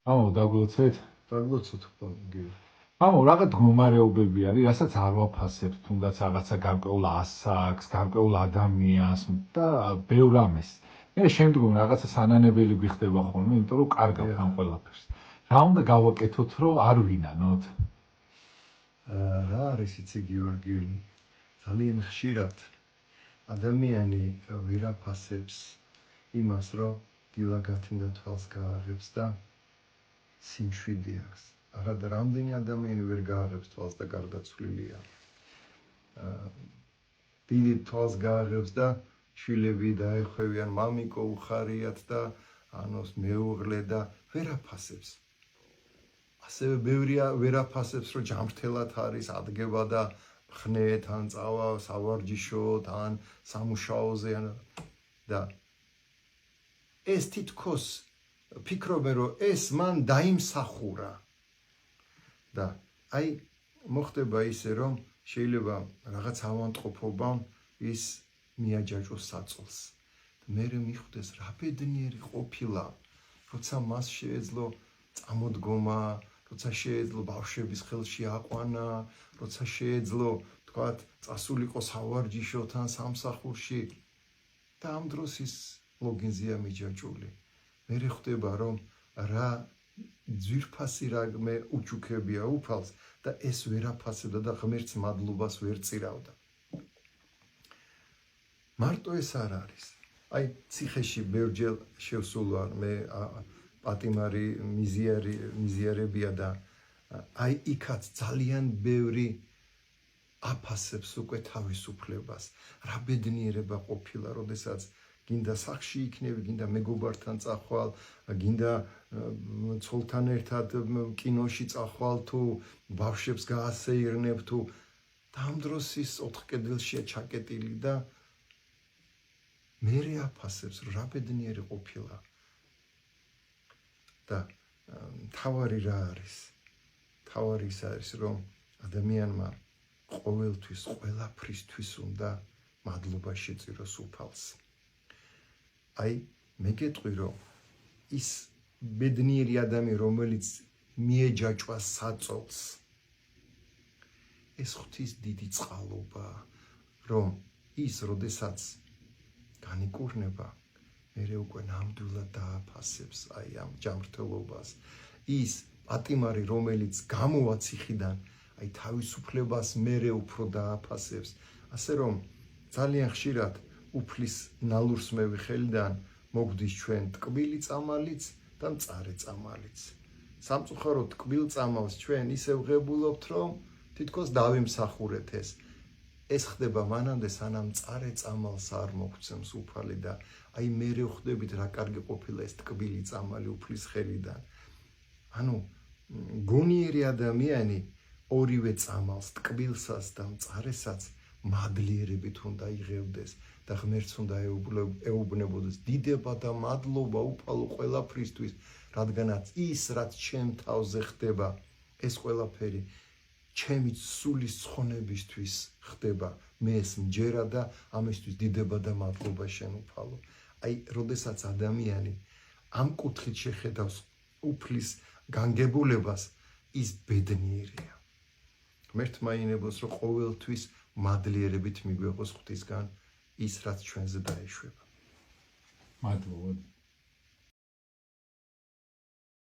ამო დაგლოცეთ? დაგლოცოთ ბანგი. ამო რაღაც მდგომარეობები არის, რასაც არ ვაფასებთ, თუნდაც რაღაცა გარკვეულ ასაკს, გარკვეულ ადამიანს და ბევრ ამას. მე შემდგომ რაღაცა სანანებელი გვიხდება ხოლმე, იმიტომ რომ კარგავთ ამ ყველაფერს. რა უნდა გავაკეთოთ, რომ არ ვინანოთ? რა არის იცი გიორგი? ძალიან ხშირად ადამიანი ვერ აფასებს იმას, რომ დილაგათინდა თვალს გააღებს და სიმშვიდე აქვს. აღარ რამდენი ადამიანი ვერ გააღებს თვალს და გარდაცვლილია. დიდი თვალს გააღებს და შვილები დაეხვევიან, მამიკო უხარიათ და ანოს მეუღლე და ვერ აფასებს. ასევე ბევრია ვერ აფასებს, რომ ჯამრთელად არის, ადგება და ხნეთ, ან წავა სავარჯიშოდ, ან სამუშაოზე და ეს თითქოს ფიქრობენ, რომ ეს მან დაიმსახურა. და აი მოხდება ისე, რომ შეიძლება რაღაც ავანტყოფობამ ის მიაჯაჭოს საწოლს. მე მიხვდეს რა ბედნიერი ყოფილა, როცა მას შეეძლო წამოდგომა, როცა შეეძლო ბავშვების ხელში აყვანა, როცა შეეძლო თქვათ წასულიყო სავარჯიშოთ ან სამსახურში და ამ დროს ის ლოგინზეა მიჯაჭული. მე ხვდება, რომ რა ძვირფასი რამე უჩუქებია უფალს და ეს ვერ აფასებდა და ღმერთს მადლობას ვერ წირავდა. მარტო ეს არ არის. აი ციხეში ბევრჯერ შევსულვარ მე პატიმარი მიზიარებია და აი იქაც ძალიან ბევრი აფასებს უკვე თავისუფლებას. რა ბედნიერება ყოფილა, როდესაც გინდა სახში იქნები, გინდა მეგობართან წახვალ, გინდა ცოლთან ერთად კინოში წახვალ თუ ბავშვებს გაასეირნებ თუ და ამ დროს ის ოთხ კედელშია ჩაკეტილი და მერე აფასებს, რა ბედნიერი ყოფილა. და თავარი რა არის? თავარი ის არის, რომ ადამიანმა ყოველთვის, ყველაფრისთვის უნდა მადლობა შეწიროს უფალს. აი, მე გეტყვი, რომ ის ბედნიერი ადამიანი, რომელიც მიეჯაჭვა საწოლს, ეს ღვთის დიდი წყალობა, რომ ის, როდესაც განიკურნება, მერე უკვე ნამდვილად დააფასებს აი ამ ჯანმრთელობას. ის პატიმარი, რომელიც გამოვა ციხიდან, აი თავისუფლებას მერე უფრო დააფასებს. ასე რომ ძალიან ხშირად უფლის ნალურსმევი ხელიდან მოგვდის ჩვენ ტკბილი წამალიც და მწარე წამალიც. სამწუხაროდ ტკბილ წამალს ჩვენ ისე ვღებულობთ, რომ თითქოს დავიმსახურეთ ეს. ეს ხდება მანამდე, სანამ მწარე წამალს არ მოგცემს უფალი და აი მერე ხვდებით რა კარგი ყოფილა ეს ტკბილი წამალი უფლის ხელიდან. ანუ გონიერი ადამიანი ორივე წამალს, ტკბილსაც და მწარესაც მადლიერებით უნდა იღებდეს და ღმერთს უნდა ეუბნებოდეს. დიდება და მადლობა უფალო ყველაფრისთვის, რადგანაც ის, რაც ჩემ თავზე ხდება, ეს ყველაფერი ჩემი სულის ცხონებისთვის ხდება. მე ეს მჯერა და ამისთვის დიდება და მადლობა შენ უფალო. აი, როდესაც ადამიანი ამ კუთხით შეხედავს უფლის განგებულებას, ის ბედნიერია. ღმერთმა ინებოს, რომ ყოველთვის მადლიერებით მიგვეღოს ღვთისგან ის, რაც ჩვენზე დაეშვება. მადლობა.